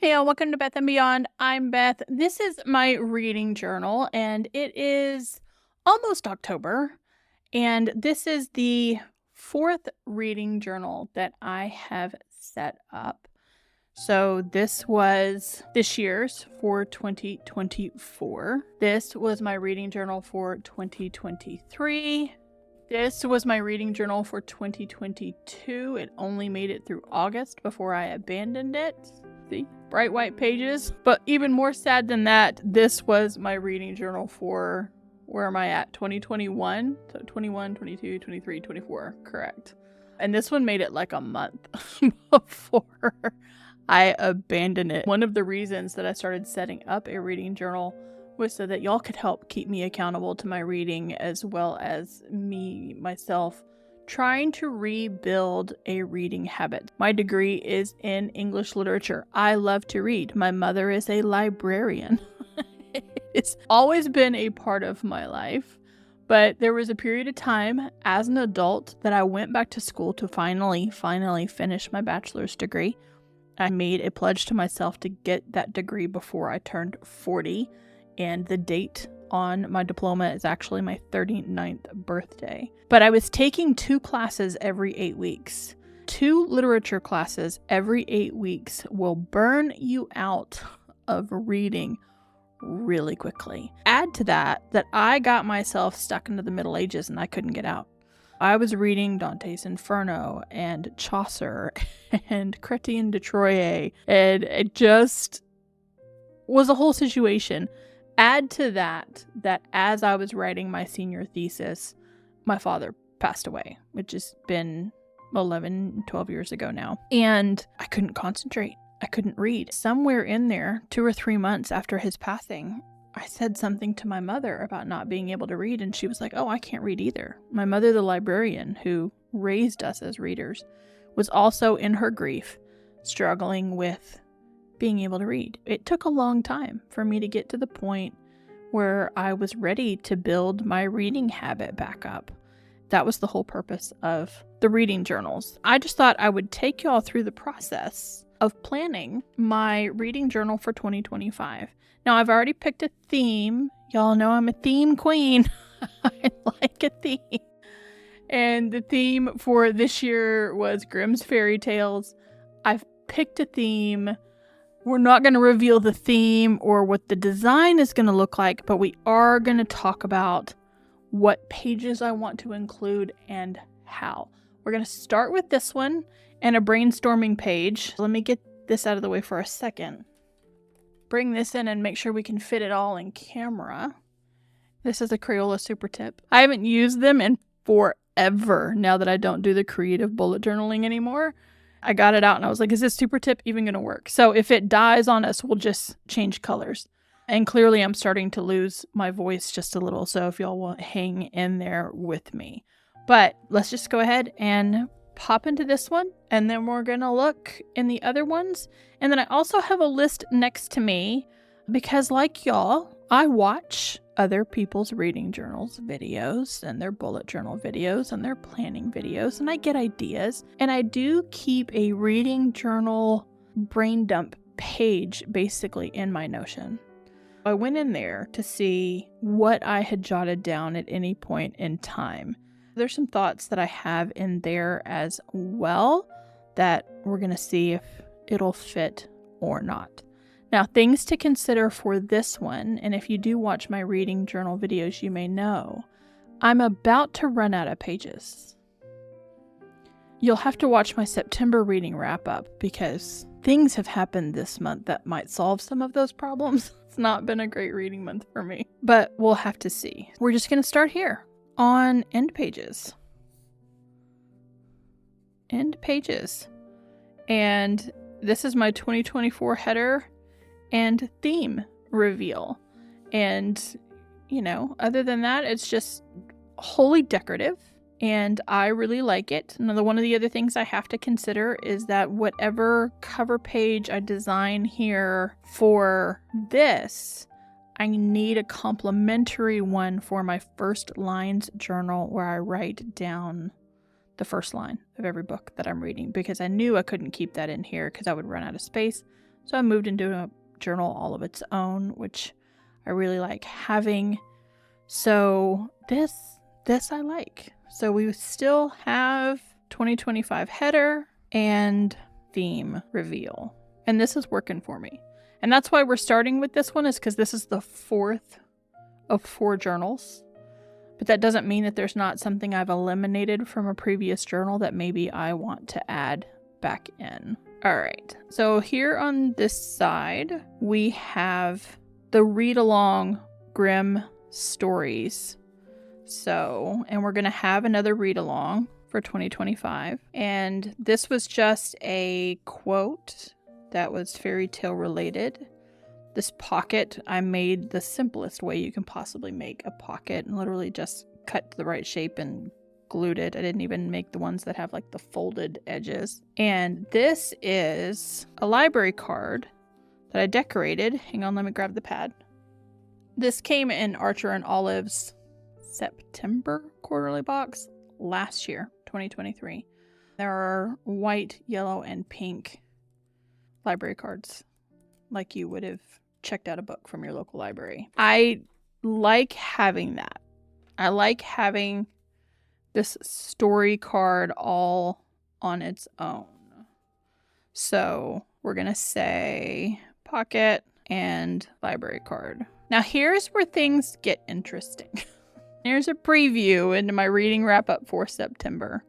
Hey, all, welcome to Beth and Beyond. I'm Beth. This is my reading journal, and it is almost October. And this is the fourth reading journal that I have set up. So this was this year's for 2024. This was my reading journal for 2023. This was my reading journal for 2022. It only made it through August before I abandoned it. See? Bright white pages. But even more sad than that, this was my reading journal for, where am I at? 2021? So 21, 22, 23, 24. Correct. And this one made it like a month before I abandoned it. One of the reasons that I started setting up a reading journal was so that y'all could help keep me accountable to my reading, as well as me, myself, trying to rebuild a reading habit. My degree is in English literature. I love to read. My mother is a librarian. It's always been a part of my life. But there was a period of time as an adult that I went back to school to finally finish my bachelor's degree. I made a pledge to myself to get that degree before I turned 40. And the date on my diploma is actually my 39th birthday. But I was taking 2 classes every 8 weeks. 2 literature classes every 8 weeks will burn you out of reading really quickly. Add to that I got myself stuck into the Middle Ages and I couldn't get out. I was reading Dante's Inferno and Chaucer and Chrétien de Troyes, and it just was a whole situation. Add to that as I was writing my senior thesis, my father passed away, which has been 11, 12 years ago now. And I couldn't concentrate. I couldn't read. Somewhere in there, 2 or 3 months after his passing, I said something to my mother about not being able to read, and she was like, "Oh, I can't read either." My mother, the librarian who raised us as readers, was also in her grief struggling with being able to read. It took a long time for me to get to the point where I was ready to build my reading habit back up. That was the whole purpose of the reading journals. I just thought I would take y'all through the process of planning my reading journal for 2025. Now, I've already picked a theme. Y'all know I'm a theme queen. I like a theme. And the theme for this year was Grimm's Fairy Tales. I've picked a theme. We're not going to reveal the theme or what the design is going to look like, but we are going to talk about what pages I want to include and how. We're going to start with this one and a brainstorming page. Let me get this out of the way for a second. Bring this in and make sure we can fit it all in camera. This is a Crayola Super Tip. I haven't used them in forever now that I don't do the creative bullet journaling anymore. I got it out and I was like, is this Super Tip even going to work? So if it dies on us, we'll just change colors. And clearly I'm starting to lose my voice just a little, so if y'all will hang in there with me. But let's just go ahead and pop into this one, and then we're going to look in the other ones. And then I also have a list next to me because, like y'all, I watch other people's reading journals videos and their bullet journal videos and their planning videos, and I get ideas. And I do keep a reading journal brain dump page basically in my Notion. I went in there to see what I had jotted down at any point in time. There's some thoughts that I have in there as well that we're going to see if it'll fit or not. Now, things to consider for this one, and if you do watch my reading journal videos, you may know, I'm about to run out of pages. You'll have to watch my September reading wrap up because things have happened this month that might solve some of those problems. It's not been a great reading month for me, but we'll have to see. We're just going to start here on end pages. End pages. And this is my 2024 header and theme reveal. And, you know, other than that, it's just wholly decorative. And I really like it. One of the other things I have to consider is that whatever cover page I design here for this, I need a complementary one for my first lines journal where I write down the first line of every book that I'm reading, because I knew I couldn't keep that in here because I would run out of space. So I moved into a journal all of its own, which I really like having. So this I like. So we still have 2025 header and theme reveal. And this is working for me. And that's why we're starting with this one, is because this is the 4th of 4 journals. But that doesn't mean that there's not something I've eliminated from a previous journal that maybe I want to add back in. All right, so here on this side, we have the read-along Grimm stories. So, and we're going to have another read-along for 2025. And this was just a quote that was fairy tale related. This pocket, I made the simplest way you can possibly make a pocket, and literally just cut to the right shape and glued it. I didn't even make the ones that have like the folded edges. And this is a library card that I decorated. Hang on, let me grab the pad. This came in Archer and Olive's September quarterly box last year, 2023. There are white, yellow, and pink library cards like you would have checked out a book from your local library. I like having that. I like having this story card all on its own. So we're going to say pocket and library card. Now here's where things get interesting. Here's a preview into my reading wrap up for September.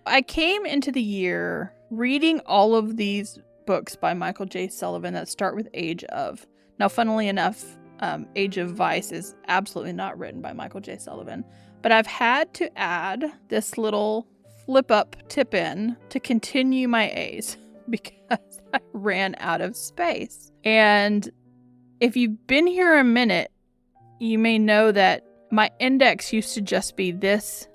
I came into the year reading all of these books by Michael J. Sullivan that start with Age of. Now, funnily enough, Age of Vice is absolutely not written by Michael J. Sullivan, but I've had to add this little flip up tip in to continue my A's because I ran out of space. And if you've been here a minute, you may know that my index used to just be this,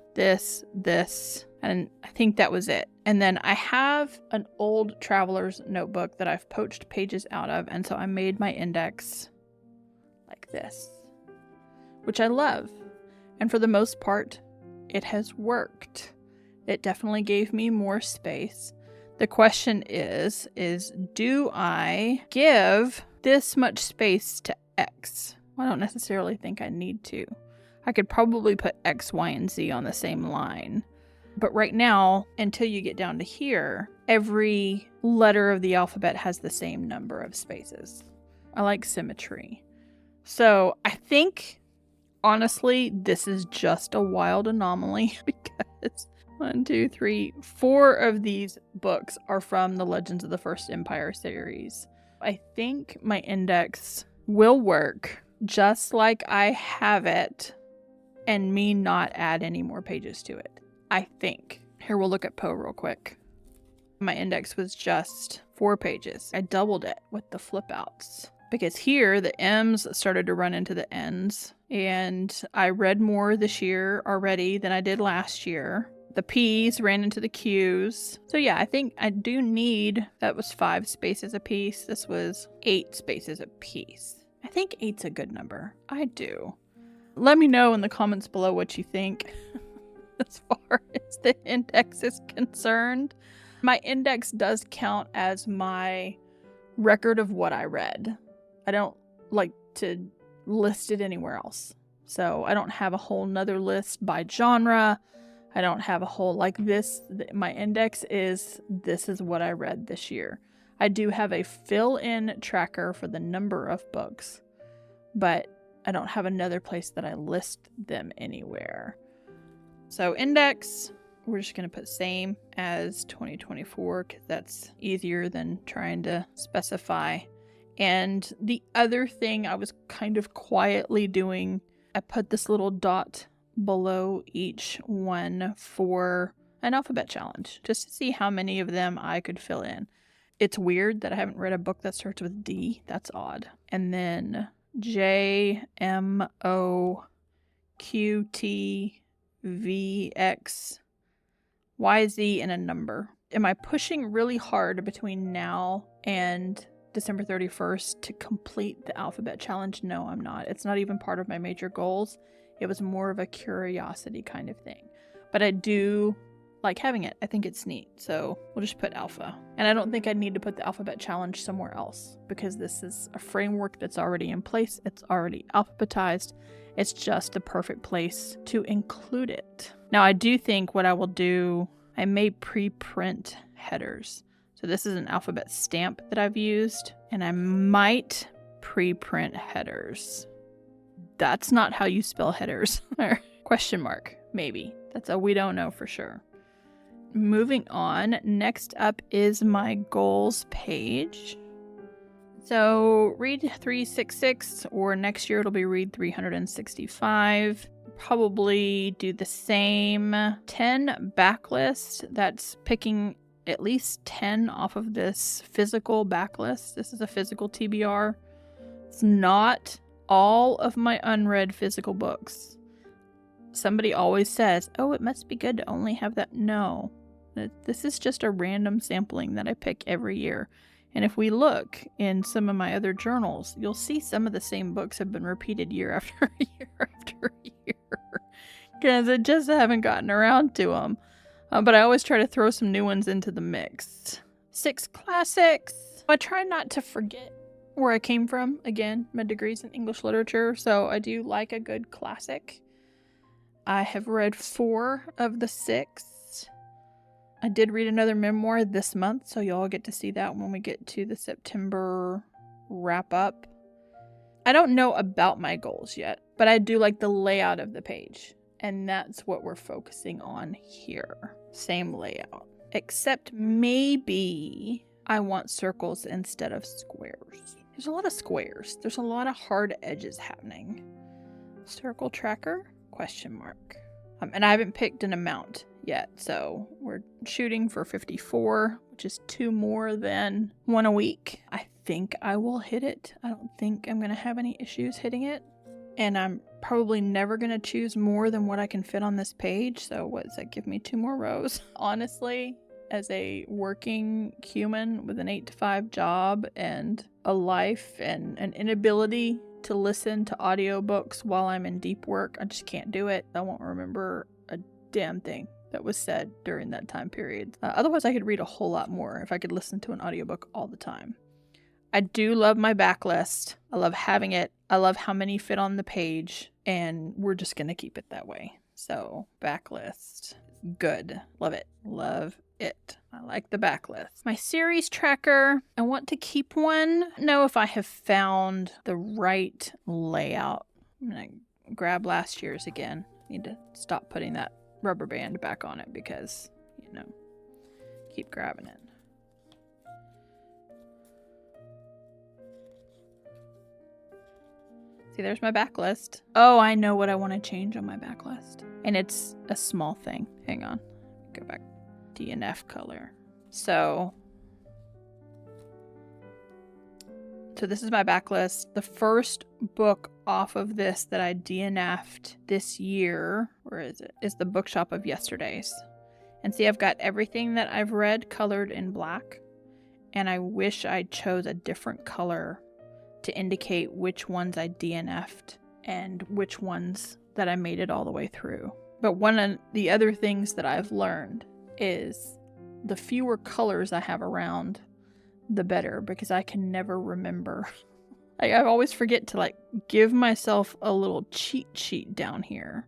and I think that was it. And then I have an old traveler's notebook that I've poached pages out of, and so I made my index like this, which I love. And for the most part, it has worked. It definitely gave me more space. The question is do I give this much space to X? I don't necessarily think I need to. I could probably put X, Y, and Z on the same line. But right now, until you get down to here, every letter of the alphabet has the same number of spaces. I like symmetry. So I think, honestly, this is just a wild anomaly because 1, 2, 3, 4 of these books are from the Legends of the First Empire series. I think my index will work just like I have it and me not add any more pages to it. I think. Here, we'll look at Poe real quick. My index was just 4 pages. I doubled it with the flip outs because here the M's started to run into the N's, and I read more this year already than I did last year. The P's ran into the Q's. So yeah, I think I do need, that was 5 spaces a piece. This was 8 spaces a piece. I think 8's a good number. I do. Let me know in the comments below what you think. As far as the index is concerned, my index does count as my record of what I read. I don't like to list it anywhere else. So I don't have a whole nother list by genre. I don't have a whole like this. My index is, this is what I read this year. I do have a fill-in tracker for the number of books, but I don't have another place that I list them anywhere. So index, we're just going to put same as 2024 because that's easier than trying to specify. And the other thing I was kind of quietly doing, I put this little dot below each one for an alphabet challenge, just to see how many of them I could fill in. It's weird that I haven't read a book that starts with D. That's odd. And then J, M, O, Q, T, V, X, Y, Z, and a number. Am I pushing really hard between now and December 31st to complete the alphabet challenge? No, I'm not. It's not even part of my major goals. It was more of a curiosity kind of thing. But I do like having it. I think it's neat. So we'll just put alpha. And I don't think I need to put the alphabet challenge somewhere else because this is a framework that's already in place. It's already alphabetized. It's just the perfect place to include it. Now, I do think what I will do, I may pre-print headers. So this is an alphabet stamp that I've used, and I might pre-print headers. That's not how you spell headers. Question mark, maybe. That's a we don't know for sure. Moving on, next up is my goals page. So read 366, or next year it'll be read 365. Probably do the same 10 backlist. That's picking at least 10 off of this physical backlist. This is a physical TBR. It's not all of my unread physical books. Somebody always says, oh, it must be good to only have that. No, this is just a random sampling that I pick every year. And if we look in some of my other journals, you'll see some of the same books have been repeated year after year after year. Because I just haven't gotten around to them. But I always try to throw some new ones into the mix. 6 classics. I try not to forget where I came from. Again, my degree's in English literature, so I do like a good classic. I have read 4 of the 6. I did read another memoir this month, so y'all get to see that when we get to the September wrap up. I don't know about my goals yet, but I do like the layout of the page, and that's what we're focusing on here. Same layout, except maybe I want circles instead of squares. There's a lot of squares. There's a lot of hard edges happening. Circle tracker? Question mark. And I haven't picked an amount yet, so we're shooting for 54, which is 2 more than 1 a week. I think I will hit it. I don't think I'm going to have any issues hitting it. And I'm probably never going to choose more than what I can fit on this page. So what does that give me? 2 more rows. Honestly, as a working human with an 8-to-5 job and a life and an inability to listen to audiobooks while I'm in deep work, I just can't do it. I won't remember a damn thing that was said during that time period. Otherwise, I could read a whole lot more if I could listen to an audiobook all the time. I do love my backlist. I love having it. I love how many fit on the page, and we're just going to keep it that way. So, backlist. Good. Love it. Love it. I like the backlist. My series tracker, I want to keep one. Know if I have found the right layout. I'm going to grab last year's again. Need to stop putting that rubber band back on it because, keep grabbing it. See, there's my backlist. Oh, I know what I want to change on my backlist. And it's a small thing. Hang on. Go back. DNF color. So this is my backlist. The first book off of this that I DNF'd this year, where is it? Is The Bookshop of Yesterdays. And see, I've got everything that I've read colored in black. And I wish I chose a different color to indicate which ones I DNF'd and which ones that I made it all the way through. But one of the other things that I've learned is the fewer colors I have around, the better, because I can never remember. I always forget to give myself a little cheat sheet down here.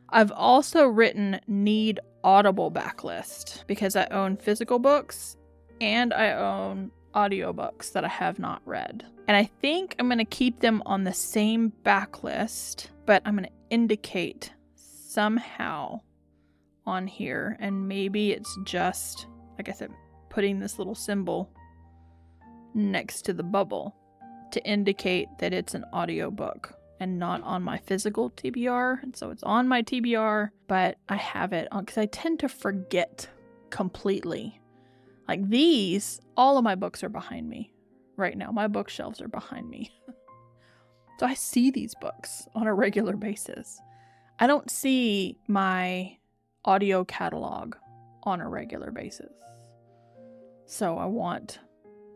I've also written need Audible backlist because I own physical books and I own audiobooks that I have not read. And I think I'm going to keep them on the same backlist, but I'm going to indicate somehow on here, and maybe it's just, like I said, putting this little symbol next to the bubble to indicate that it's an audiobook and not on my physical TBR. And so it's on my TBR, but I have it on because I tend to forget completely. Like these, all of my books are behind me right now. My bookshelves are behind me. So I see these books on a regular basis. I don't see my audio catalog on a regular basis. So I want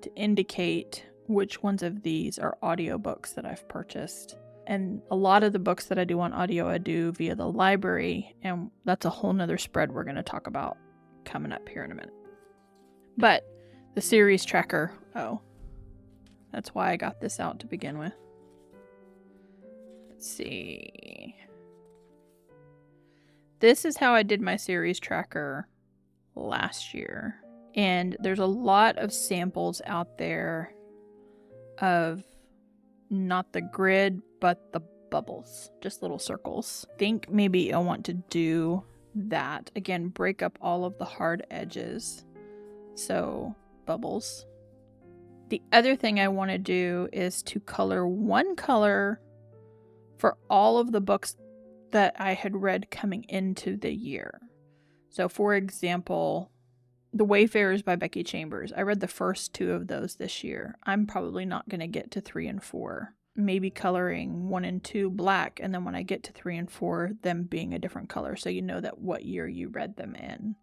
to indicate which ones of these are audiobooks that I've purchased. And a lot of the books that I do on audio, I do via the library, and that's a whole nother spread we're going to talk about coming up here in a minute. But the series tracker, that's why I got this out to begin with. Let's see. This is how I did my series tracker last year. And there's a lot of samples out there of not the grid, but the bubbles, just little circles. I think maybe I want to do that. Again, break up all of the hard edges. So, bubbles. The other thing I want to do is to color one color for all of the books that I had read coming into the year. So, for example, The Wayfarers by Becky Chambers. I read the first 2 of those this year. I'm probably not going to get to 3 and 4. Maybe coloring 1 and 2 black, and then when I get to 3 and 4, them being a different color, so you know that what year you read them in.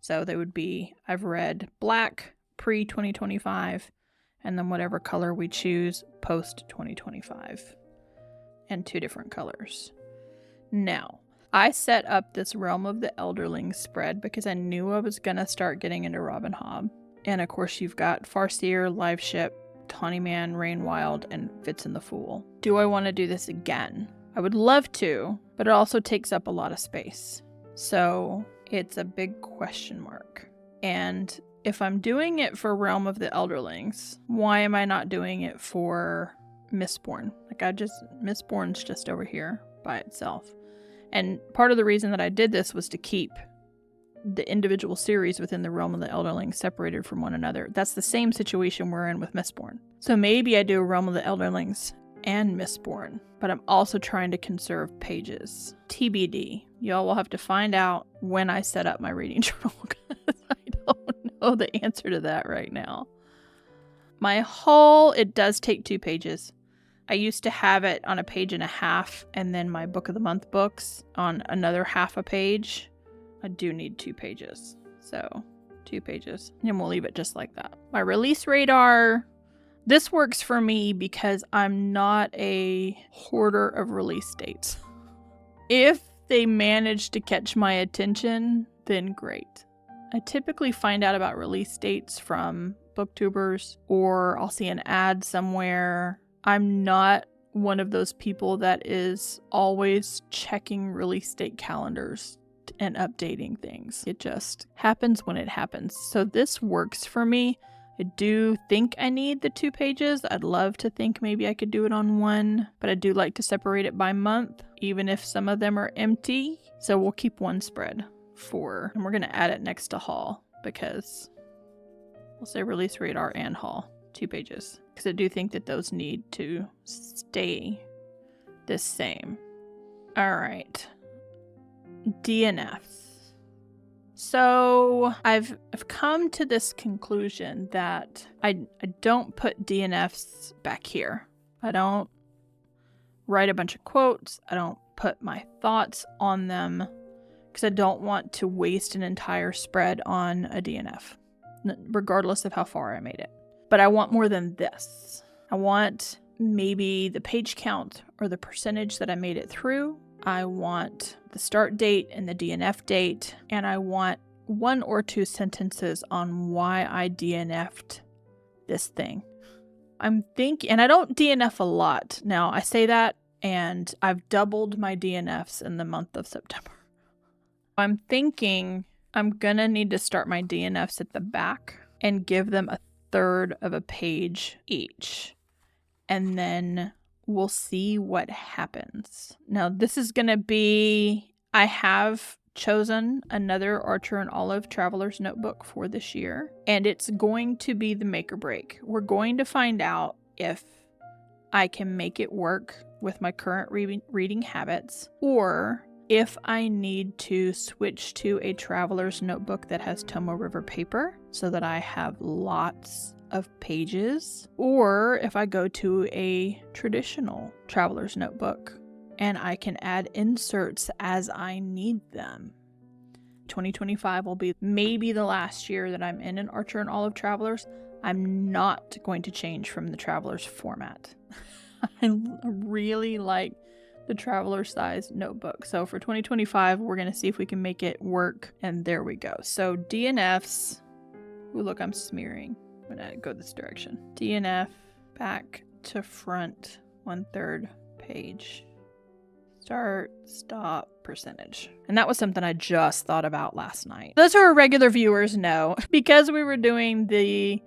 So they would be, I've read black pre-2025, and then whatever color we choose post-2025. And 2 different colors. Now, I set up this Realm of the Elderlings spread because I knew I was going to start getting into Robin Hobb. And of course you've got Farseer, Live Ship, Tawny Man, Rain Wild, and Fitz and the Fool. Do I want to do this again? I would love to, but it also takes up a lot of space. So it's a big question mark. And if I'm doing it for Realm of the Elderlings, why am I not doing it for Mistborn? Mistborn's just over here by itself. And part of the reason that I did this was to keep the individual series within the Realm of the Elderlings separated from one another. That's the same situation we're in with Mistborn. So maybe I do a Realm of the Elderlings and Mistborn, but I'm also trying to conserve pages. TBD. Y'all will have to find out when I set up my reading journal, because I don't know the answer to that right now. My haul, it does take 2 pages. I used to have it on a page and a half, and then my Book of the Month books on another half a page. I do need 2 pages. So 2 pages. And we'll leave it just like that. My release radar. This works for me because I'm not a hoarder of release dates. If they manage to catch my attention, then great. I typically find out about release dates from booktubers, or I'll see an ad somewhere. I'm not one of those people that is always checking release date calendars and updating things. It just happens when it happens. So this works for me. I do think I need the 2 pages. I'd love to think maybe I could do it on 1, but I do like to separate it by month, even if some of them are empty. So we'll keep 1 spread for, and we're going to add it next to haul, because we'll say release radar and haul, 2 pages. Because I do think that those need to stay the same. All right. DNFs. So I've come to this conclusion that I don't put DNFs back here. I don't write a bunch of quotes. I don't put my thoughts on them because I don't want to waste an entire spread on a DNF, regardless of how far I made it. But I want more than this. I want maybe the page count or the percentage that I made it through. I want the start date and the DNF date, and I want 1 or 2 sentences on why I DNF'd this thing. I'm thinking, and I don't DNF a lot. Now, I say that, and I've doubled my DNFs in the month of September. I'm thinking I'm gonna need to start my DNFs at the back and give them 1/3 of a page each. And then we'll see what happens. Now, this is going to be, I have chosen another Archer and Olive Traveler's Notebook for this year, and it's going to be the make or break. We're going to find out if I can make it work with my current reading habits, or if I need to switch to a Traveler's Notebook that has Tomoe River paper so that I have lots of pages, or if I go to a traditional Traveler's Notebook and I can add inserts as I need them. 2025 will be maybe the last year that I'm in an Archer and Olive Travelers. I'm not going to change from the Travelers format. I really like the traveler size notebook. So for 2025, we're going to see if we can make it work. And there we go. So DNFs. Ooh, look, I'm smearing. I'm going to go this direction. DNF, back to front, 1/3 page. Start, stop, percentage. And that was something I just thought about last night. Those who are regular viewers know, because we were doing the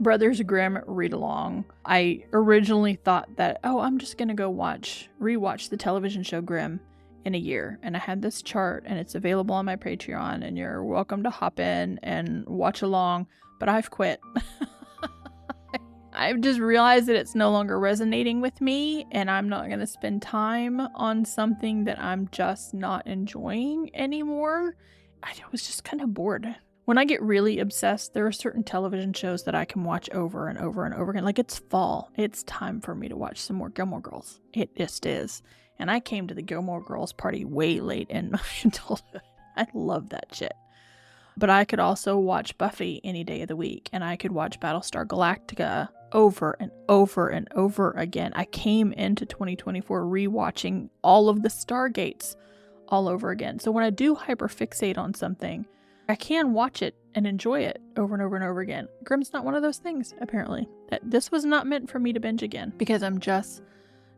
Brothers Grimm read-along, I originally thought that, oh, I'm just going to go rewatch the television show Grimm in a year. And I had this chart, and it's available on my Patreon, and you're welcome to hop in and watch along, but I've quit. I've just realized that it's no longer resonating with me, and I'm not going to spend time on something that I'm just not enjoying anymore. I was just kind of bored. When I get really obsessed, there are certain television shows that I can watch over and over and over again. Like, it's fall. It's time for me to watch some more Gilmore Girls. It just is. And I came to the Gilmore Girls party way late in my adulthood. I love that shit. But I could also watch Buffy any day of the week, and I could watch Battlestar Galactica over and over and over again. I came into 2024 rewatching all of the Stargates all over again. So when I do hyperfixate on something, I can watch it and enjoy it over and over and over again. Grimm's not one of those things, apparently. This was not meant for me to binge again because I'm just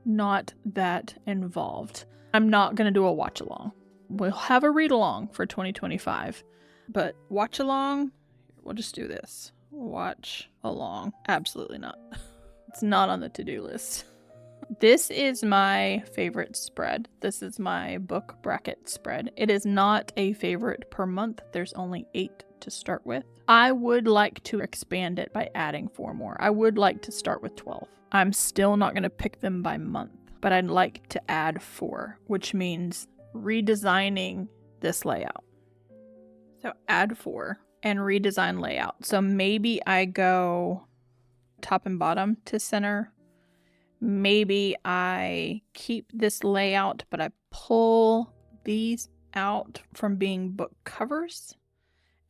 not that involved. I'm not going to do a watch along. We'll have a read along for 2025. But watch along, we'll just do this. Watch along. Absolutely not. It's not on the to-do list. This is my favorite spread. This is my book bracket spread. It is not a favorite per month. There's only 8 to start with. I would like to expand it by adding 4 more. I would like to start with 12. I'm still not going to pick them by month, but I'd like to add 4, which means redesigning this layout. So add 4 and redesign layout. So maybe I go top and bottom to center. Maybe I keep this layout, but I pull these out from being book covers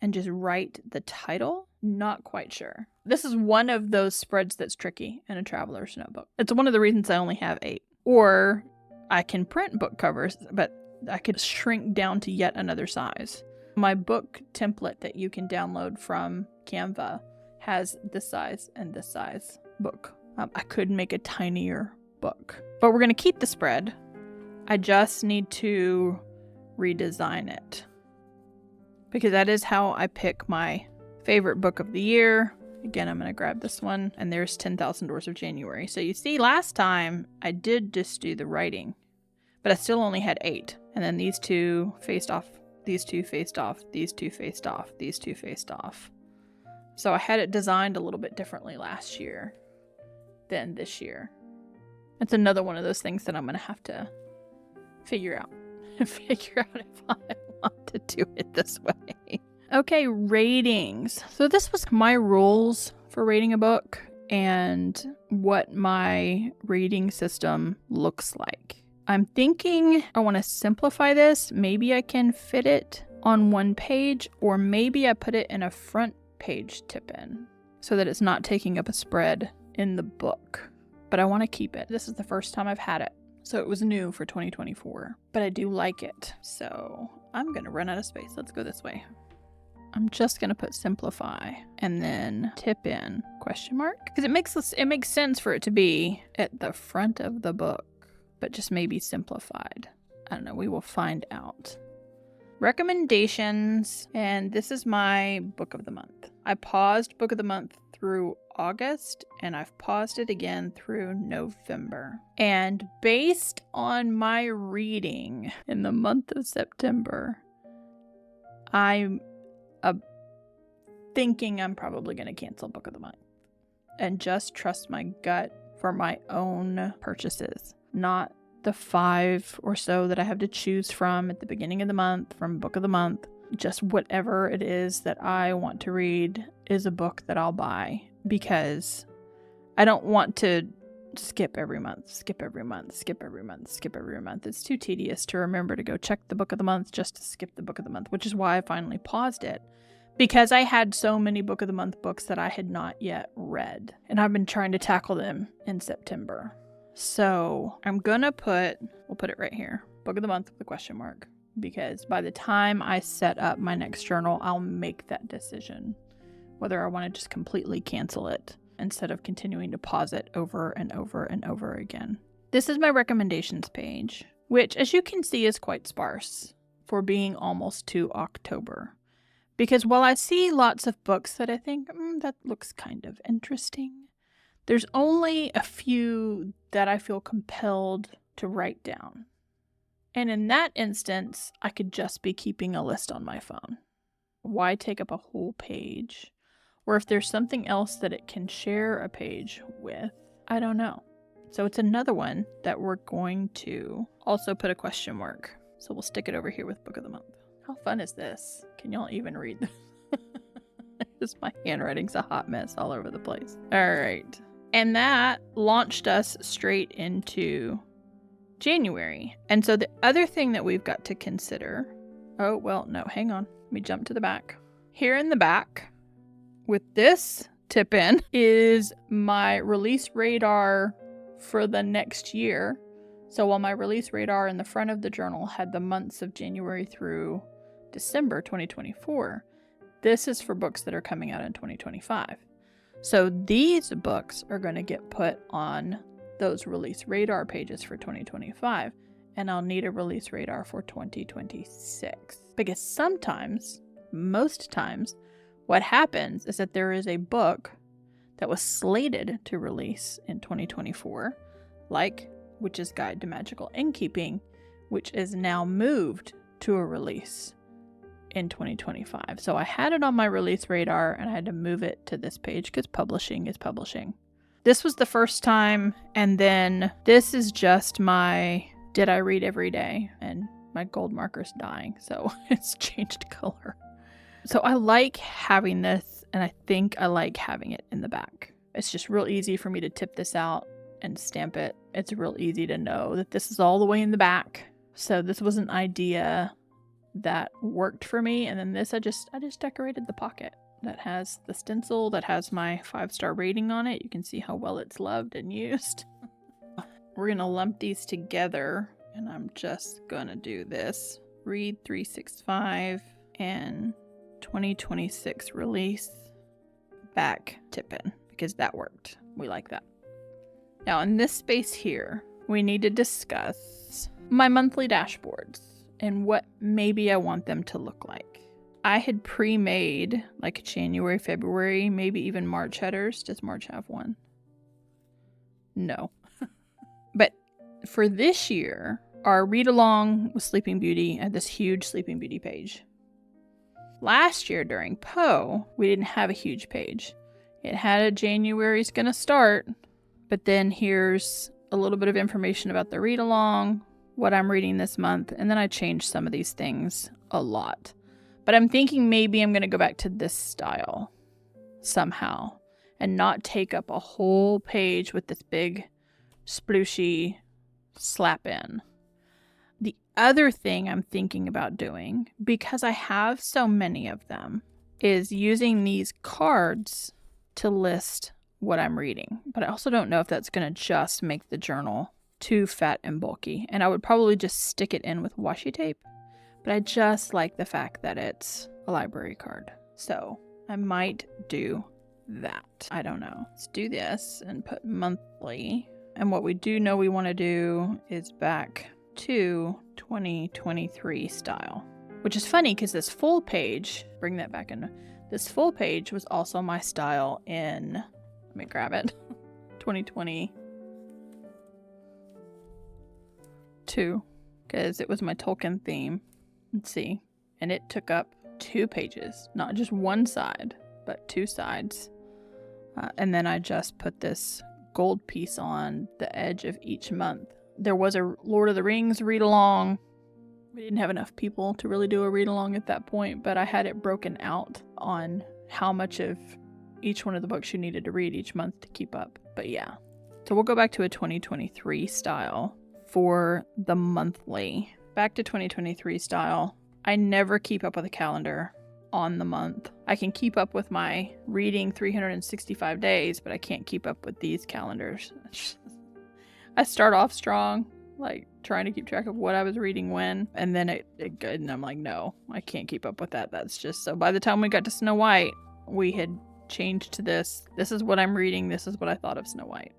and just write the title. Not quite sure. This is one of those spreads that's tricky in a traveler's notebook. It's one of the reasons I only have 8. Or I can print book covers, but I could shrink down to yet another size. My book template that you can download from Canva has this size and this size book. I could make a tinier book, but we're going to keep the spread. I just need to redesign it because that is how I pick my favorite book of the year. Again, I'm going to grab this one, and there's 10,000 Doors of January. So you see, last time I did just do the writing, but I still only had 8. And then these 2 faced off. These 2 faced off, these 2 faced off, these 2 faced off. So I had it designed a little bit differently last year than this year. It's another one of those things that I'm going to have to figure out. Figure out if I want to do it this way. Okay, ratings. So this was my rules for rating a book and what my rating system looks like. I'm thinking I want to simplify this. Maybe I can fit it on one page, or maybe I put it in a front page tip-in so that it's not taking up a spread in the book. But I want to keep it. This is the first time I've had it, so it was new for 2024. But I do like it, so I'm going to run out of space. Let's go this way. I'm just going to put simplify and then tip in question mark because it makes sense for it to be at the front of the book, but just maybe simplified. I don't know. We will find out. Recommendations, and this is my book of the month. I paused book of the month through August, and I've paused it again through November. And based on my reading in the month of September, I'm thinking I'm probably going to cancel book of the month and just trust my gut for my own purchases, not the 5 or so that I have to choose from at the beginning of the month from book of the month. Just whatever it is that I want to read is a book that I'll buy, because I don't want to skip every month. It's too tedious to remember to go check the book of the month just to skip the book of the month, which is why I finally paused it, because I had so many book of the month books that I had not yet read, and I've been trying to tackle them in September. So I'm gonna we'll put it right here, book of the month with a question mark, because by the time I set up my next journal, I'll make that decision whether I want to just completely cancel it instead of continuing to pause it over and over and over again. This is my recommendations page, which, as you can see, is quite sparse for being almost to October. Because while I see lots of books that I think, that looks kind of interesting, there's only a few that I feel compelled to write down. And in that instance, I could just be keeping a list on my phone. Why take up a whole page? Or if there's something else that it can share a page with, I don't know. So it's another one that we're going to also put a question mark. So we'll stick it over here with Book of the Month. How fun is this? Can y'all even read this? Just my handwriting's a hot mess all over the place. All right. And that launched us straight into January. And so the other thing that we've got to consider, hang on. Let me jump to the back. Here in the back with this tip in is my release radar for the next year. So while my release radar in the front of the journal had the months of January through December 2024, this is for books that are coming out in 2025. So these books are going to get put on those release radar pages for 2025, and I'll need a release radar for 2026. Because sometimes, most times, what happens is that there is a book that was slated to release in 2024, like Witch's Guide to Magical Innkeeping, which is now moved to a release in 2025. So I had it on my release radar and I had to move it to this page because publishing is publishing. This was the first time, and then this is just my did I read every day, and my gold marker's dying, so it's changed color. So I like having this, and I think I like having it in the back. It's just real easy for me to tip this out and stamp it. It's real easy to know that this is all the way in the back. So this was an idea that worked for me. And then this, I just decorated the pocket that has the stencil that has my 5-star rating on it. You can see how well it's loved and used. We're going to lump these together, and I'm just going to do this. Read 365 and 2026 release back tip in, because that worked. We like that. Now in this space here, we need to discuss my monthly dashboards and what maybe I want them to look like. I had pre-made like January, February, maybe even March headers. Does March have one? No. But for this year, our read along with Sleeping Beauty had this huge Sleeping Beauty page. Last year during Poe, we didn't have a huge page. It had a January's gonna start, but then here's a little bit of information about the read along, what I'm reading this month, and then I changed some of these things a lot. But I'm thinking maybe I'm gonna go back to this style somehow and not take up a whole page with this big splooshy slap in. The other thing I'm thinking about doing, because I have so many of them, is using these cards to list what I'm reading. But I also don't know if that's going to just make the journal too fat and bulky. And I would probably just stick it in with washi tape. But I just like the fact that it's a library card. So I might do that. I don't know. Let's do this and put monthly. And what we do know we want to do is back to 2023 style, which is funny because this full page, bring that back in, this full page was also my style in, let me grab it, 2022, because it was my Tolkien theme. Let's see. And it took up 2 pages, not just one side, but 2 sides. And then I just put this gold piece on the edge of each month. There was a Lord of the Rings read along. We didn't have enough people to really do a read along at that point, but I had it broken out on how much of each one of the books you needed to read each month to keep up. But yeah, so we'll go back to a 2023 style for the monthly. Back to 2023 style. I never keep up with a calendar on the month. I can keep up with my reading 365 days, but I can't keep up with these calendars. I start off strong, like trying to keep track of what I was reading when, and then it and I'm like, no, I can't keep up with that. That's just so. By the time we got to Snow White, we had changed to this. This is what I'm reading. This is what I thought of Snow White.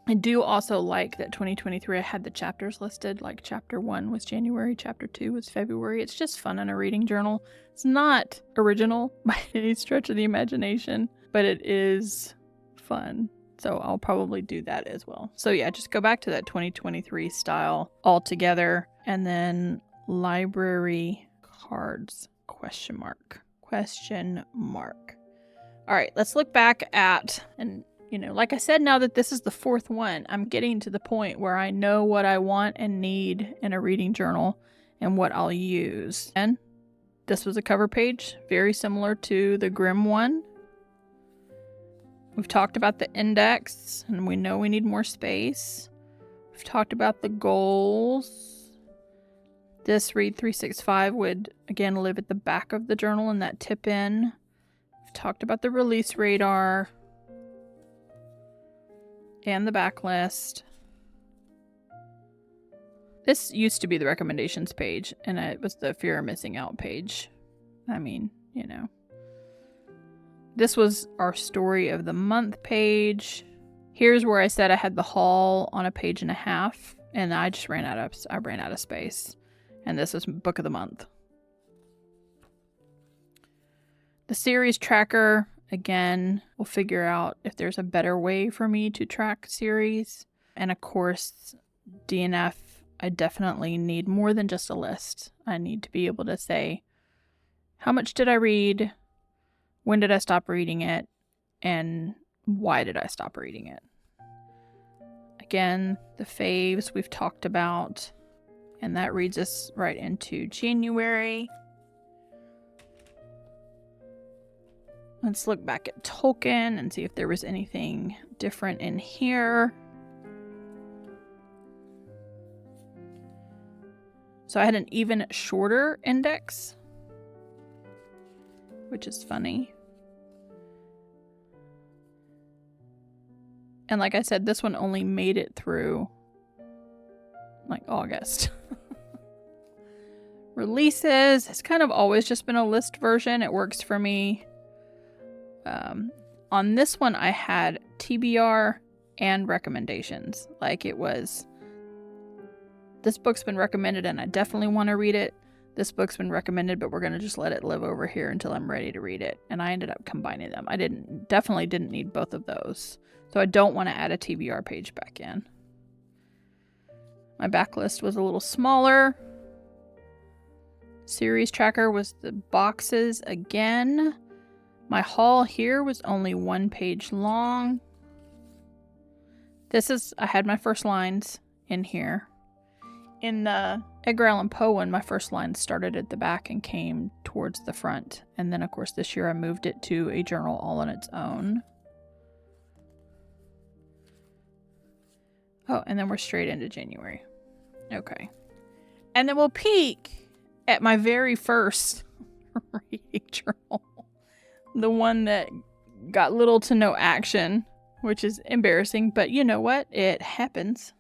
I do also like that 2023 I had the chapters listed, like chapter 1 was January, chapter 2 was February. It's just fun in a reading journal. It's not original by any stretch of the imagination, but it is fun. So I'll probably do that as well. So yeah, just go back to that 2023 style altogether, and then library cards, question mark. All right, let's look back at, and like I said, now that this is the 4th one, I'm getting to the point where I know what I want and need in a reading journal and what I'll use. And this was a cover page, very similar to the Grimm one. We've talked about the index, and we know we need more space. We've talked about the goals. This Read 365 would, again, live at the back of the journal in that tip in. We've talked about the release radar and the backlist. This used to be the recommendations page, and it was the fear of missing out page. I mean, This was our story of the month page. Here's where I said I had the haul on a page and a half, and I just ran out of space. And this is book of the month. The series tracker, again, we'll figure out if there's a better way for me to track series. And of course, DNF, I definitely need more than just a list. I need to be able to say, how much did I read? When did I stop reading it? And why did I stop reading it? Again, the faves we've talked about, and that reads us right into January. Let's look back at Tolkien and see if there was anything different in here. So I had an even shorter index, which is funny. And like I said, this one only made it through like August. Releases, it's kind of always just been a list version. It works for me. On this one, I had TBR and recommendations. Like it was, this book's been recommended and I definitely want to read it. This book's been recommended, but we're going to just let it live over here until I'm ready to read it. And I ended up combining them. I definitely didn't need both of those. So I don't want to add a TBR page back in. My backlist was a little smaller. Series tracker was the boxes again. My haul here was only 1 page long. I had my first lines in here. In the Edgar Allan Poe one, my first line started at the back and came towards the front. And then, of course, this year I moved it to a journal all on its own. Oh, and then we're straight into January. Okay. And then we'll peek at my very first reading journal. The one that got little to no action, which is embarrassing, but you know what? It happens.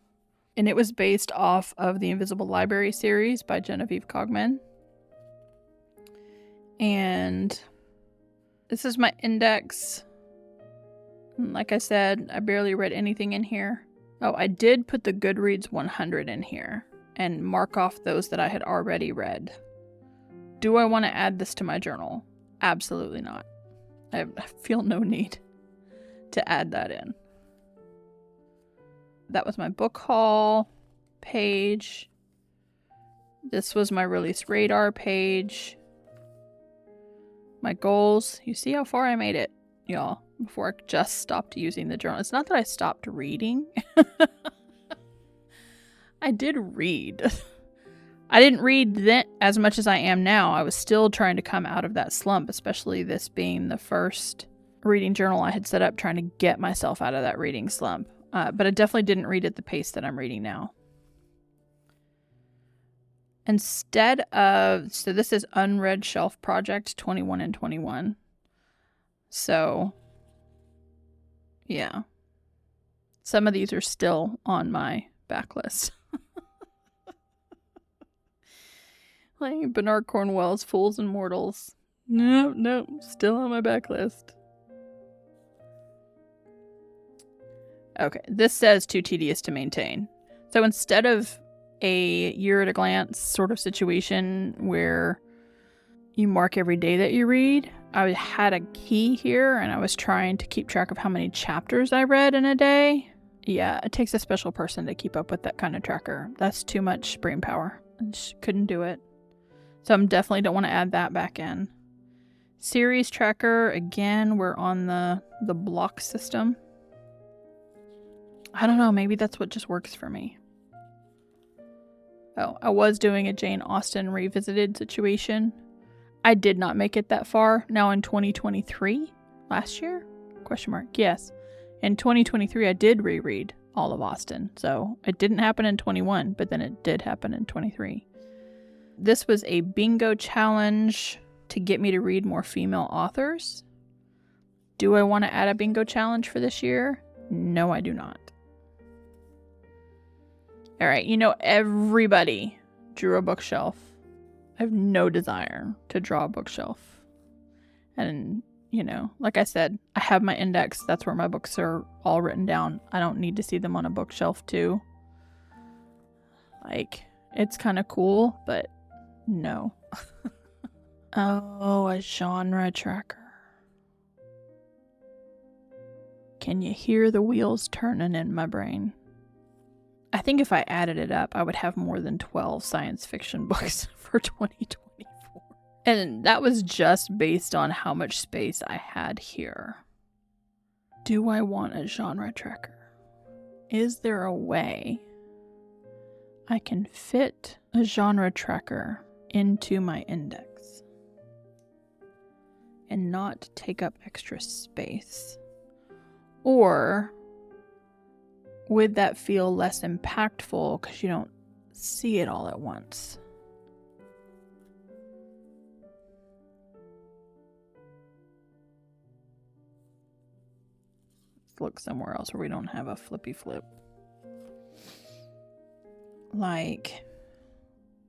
And it was based off of the Invisible Library series by Genevieve Cogman. And this is my index. And like I said, I barely read anything in here. Oh, I did put the Goodreads 100 in here and mark off those that I had already read. Do I want to add this to my journal? Absolutely not. I feel no need to add that in. That was my book haul page. This was my release radar page. My goals. You see how far I made it, y'all, before I just stopped using the journal. It's not that I stopped reading. I did read. I didn't read then as much as I am now. I was still trying to come out of that slump, especially this being the first reading journal I had set up, trying to get myself out of that reading slump. But I definitely didn't read at the pace that I'm reading now. Instead of, so this is Unread Shelf Project 21 and 21. So, yeah. Some of these are still on my backlist. Like Bernard Cornwell's Fools and Mortals. No, still on my backlist. Okay, this says too tedious to maintain. So instead of a year at a glance sort of situation where you mark every day that you read, I had a key here and I was trying to keep track of how many chapters I read in a day. Yeah, it takes a special person to keep up with that kind of tracker. That's too much brain power. I just couldn't do it. So I definitely don't want to add that back in. Series tracker, again, we're on the block system. I don't know, maybe that's what just works for me. Oh, I was doing a Jane Austen revisited situation. I did not make it that far. Now in 2023, last year? Question mark. Yes. In 2023, I did reread all of Austen. So it didn't happen in 21, but then it did happen in 23. This was a bingo challenge to get me to read more female authors. Do I want to add a bingo challenge for this year? No, I do not. All right, everybody drew a bookshelf. I have no desire to draw a bookshelf. And, like I said, I have my index. That's where my books are all written down. I don't need to see them on a bookshelf too. Like, it's kind of cool, but no. Oh, a genre tracker. Can you hear the wheels turning in my brain? I think if I added it up, I would have more than 12 science fiction books for 2024. And that was just based on how much space I had here. Do I want a genre tracker? Is there a way I can fit a genre tracker into my index and not take up extra space? Or would that feel less impactful because you don't see it all at once? Let's look somewhere else where we don't have a flippy flip. Like,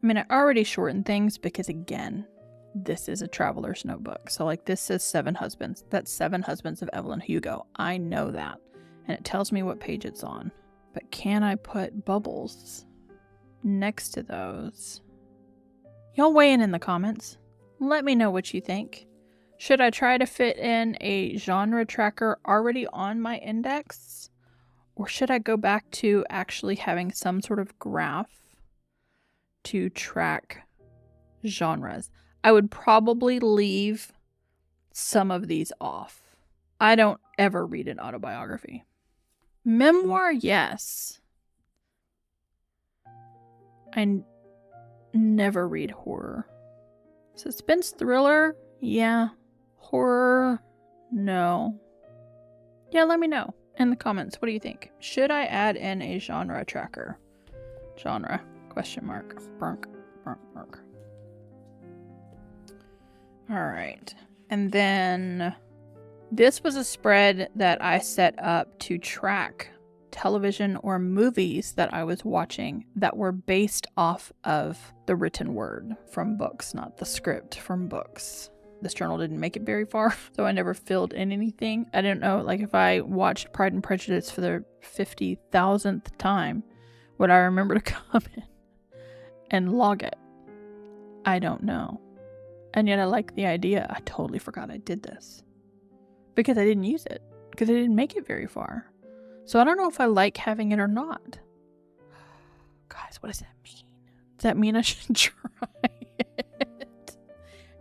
I mean, I already shortened things because, again, this is a traveler's notebook. So, like, this says 7 husbands. That's 7 husbands of Evelyn Hugo. I know that. And it tells me what page it's on. But can I put bubbles next to those? Y'all weigh in the comments. Let me know what you think. Should I try to fit in a genre tracker already on my index? Or should I go back to actually having some sort of graph to track genres? I would probably leave some of these off. I don't ever read an autobiography. Memoir, yes. I never read horror. Suspense thriller, yeah. Horror, no. Yeah, let me know in the comments. What do you think? Should I add in a genre tracker? Genre, question mark. Brunk, brunk, brunk. All right. And then this was a spread that I set up to track television or movies that I was watching that were based off of the written word from books, not the script from books. This journal didn't make it very far, so I never filled in anything. I didn't know, like, if I watched Pride and Prejudice for the 50,000th time, would I remember to come in and log it? I don't know. And yet I like the idea. I totally forgot I did this because I didn't use it, because I didn't make it very far. So I don't know if I like having it or not. Guys, what does that mean? Does that mean I should try it?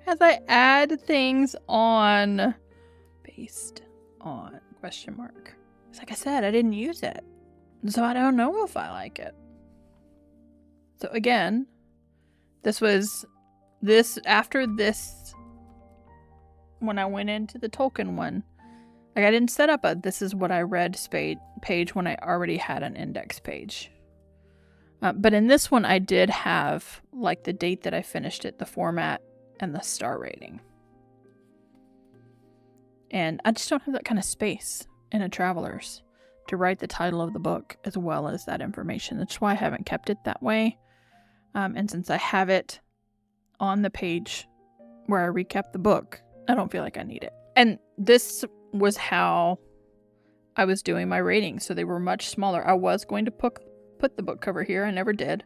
As I add things on based on question mark. It's like I said, I didn't use it. So I don't know if I like it. So again, after this, when I went into the Tolkien one, like I didn't set up a this is what I read page when I already had an index page. But in this one, I did have like the date that I finished it, the format, and the star rating. And I just don't have that kind of space in a Traveler's to write the title of the book as well as that information. That's why I haven't kept it that way. And since I have it on the page where I recap the book, I don't feel like I need it. And this was how I was doing my ratings. So they were much smaller. I was going to put the book cover here. I never did.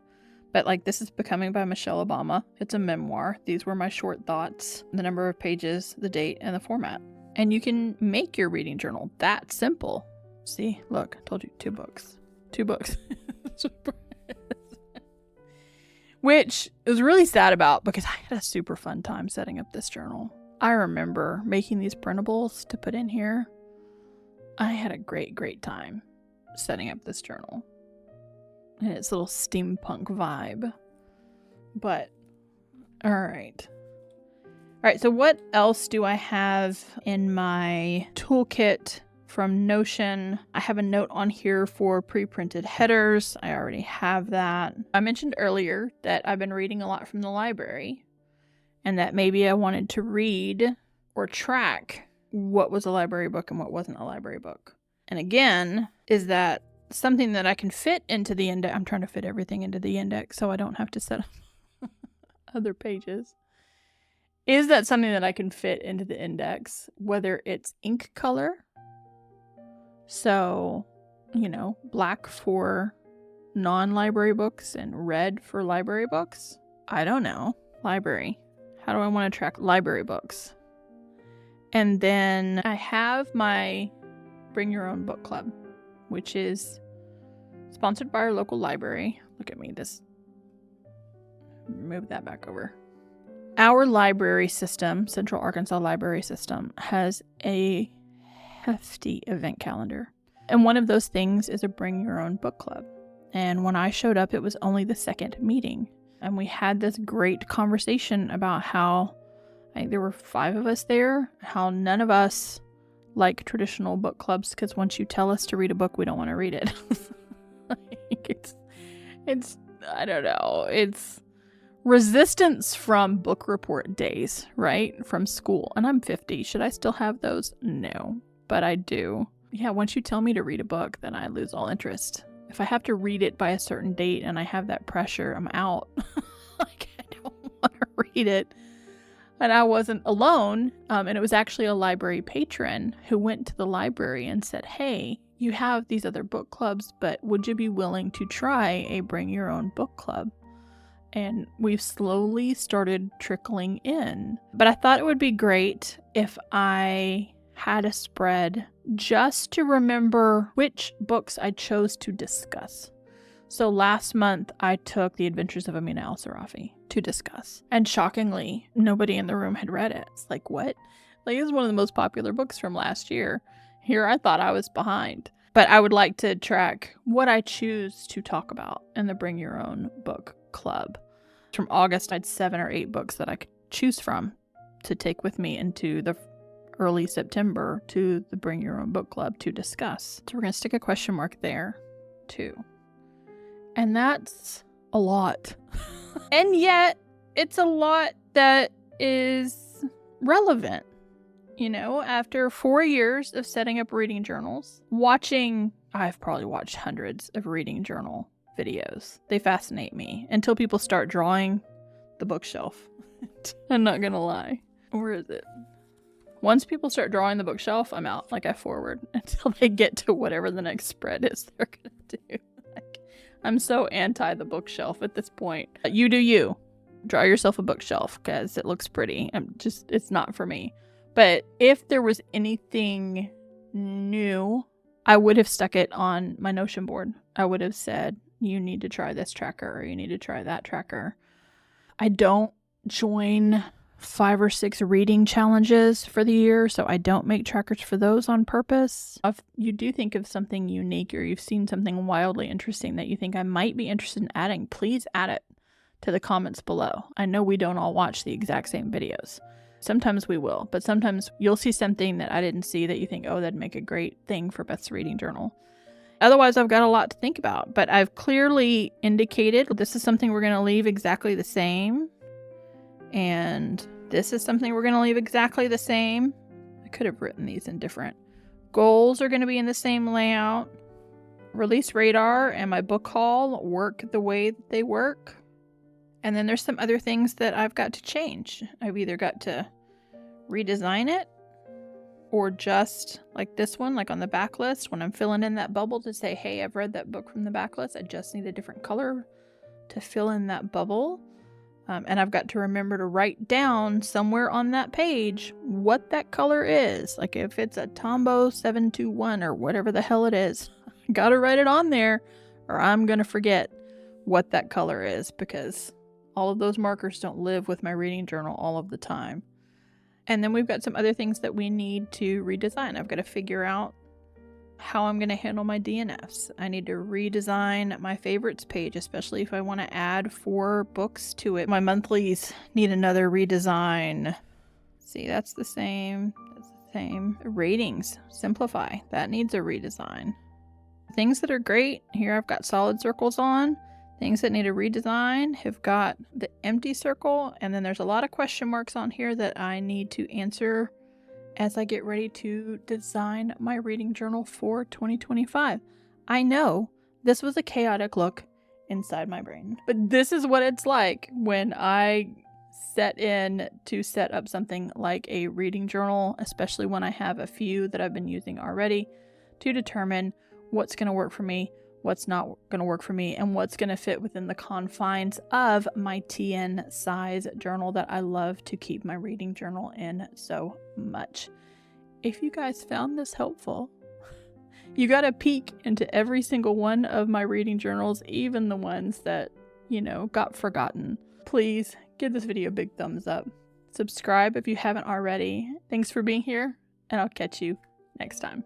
But like, this is Becoming by Michelle Obama. It's a memoir. These were my short thoughts, the number of pages, the date, and the format. And you can make your reading journal that simple. See, look, I told you 2 books. 2 books. Which I was really sad about because I had a super fun time setting up this journal. I remember making these printables to put in here. I had a great time setting up this journal. And its little steampunk vibe. But, alright. Alright, so what else do I have in my toolkit from Notion? I have a note on here for pre-printed headers. I already have that. I mentioned earlier that I've been reading a lot from the library. And that maybe I wanted to read or track what was a library book and what wasn't a library book. And again, is that something that I can fit into the index? I'm trying to fit everything into the index so I don't have to set up other pages. Is that something that I can fit into the index, whether it's ink color? So, black for non-library books and red for library books? I don't know. Library. How do I want to track library books? And then I have my Bring Your Own Book Club, which is sponsored by our local library. Look at me, move that back over. Our library system, Central Arkansas Library System, has a hefty event calendar. And one of those things is a Bring Your Own Book Club. And when I showed up, it was only the second meeting. And we had this great conversation about how, I think there were 5 of us there, how none of us like traditional book clubs because once you tell us to read a book, we don't want to read it. It's I don't know. It's resistance from book report days, right? From school. And I'm 50. Should I still have those? No, but I do. Yeah, once you tell me to read a book, then I lose all interest. If I have to read it by a certain date and I have that pressure, I'm out. Like, I don't want to read it. And I wasn't alone. And it was actually a library patron who went to the library and said, hey, you have these other book clubs, but would you be willing to try a Bring Your Own Book Club? And we've slowly started trickling in. But I thought it would be great if I had a spread just to remember which books I chose to discuss. So last month, I took The Adventures of Amina al-Sarafi to discuss. And shockingly, nobody in the room had read it. It's like, what? Like, it's one of the most popular books from last year. Here, I thought I was behind. But I would like to track what I choose to talk about in the Bring Your Own Book Club. From August, I had 7 or 8 books that I could choose from to take with me into the early September to the Bring Your Own Book Club to discuss. So we're going to stick a question mark there, too. And that's a lot. And yet, it's a lot that is relevant. After 4 years of setting up reading journals, I've probably watched hundreds of reading journal videos. They fascinate me until people start drawing the bookshelf. I'm not gonna lie. Where is it? Once people start drawing the bookshelf, I'm out. Like, I forward until they get to whatever the next spread is they're gonna do. I'm so anti the bookshelf at this point. You do you. Draw yourself a bookshelf because it looks pretty. It's not for me. But if there was anything new, I would have stuck it on my Notion board. I would have said, you need to try this tracker or you need to try that tracker. I don't join 5 or 6 reading challenges for the year, so I don't make trackers for those on purpose. If you do think of something unique or you've seen something wildly interesting that you think I might be interested in adding, please add it to the comments below. I know we don't all watch the exact same videos. Sometimes we will, but sometimes you'll see something that I didn't see that you think, oh, that'd make a great thing for Beth's reading journal. Otherwise, I've got a lot to think about, but I've clearly indicated this is something we're going to leave exactly the same. And this is something we're going to leave exactly the same. I could have written these in different. Goals are going to be in the same layout. release radar and my book haul work the way that they work. And then there's some other things that I've got to change. I've either got to redesign it, or just like this one, like on the backlist, when I'm filling in that bubble to say, hey, I've read that book from the backlist, I just need a different color to fill in that bubble. And I've got to remember to write down somewhere on that page what that color is. Like if it's a Tombow 721 or whatever the hell it is, I gotta write it on there or I'm gonna forget what that color is, because all of those markers don't live with my reading journal all of the time. And then we've got some other things that we need to redesign. I've got to figure out how I'm going to handle my DNFs. I need to redesign my favorites page, especially if I want to add 4 books to it. My monthlies need another redesign. See, that's the same. That's the same. Ratings, simplify. That needs a redesign. Things that are great, here I've got solid circles on. Things that need a redesign have got the empty circle, and then there's a lot of question marks on here that I need to answer as I get ready to design my reading journal for 2025. I know this was a chaotic look inside my brain, but this is what it's like when I set up something like a reading journal, especially when I have a few that I've been using already, to determine what's going to work for me, what's not going to work for me, and what's going to fit within the confines of my TN size journal that I love to keep my reading journal in so much. If you guys found this helpful, you got a peek into every single one of my reading journals, even the ones that, got forgotten. Please give this video a big thumbs up. Subscribe if you haven't already. Thanks for being here, and I'll catch you next time.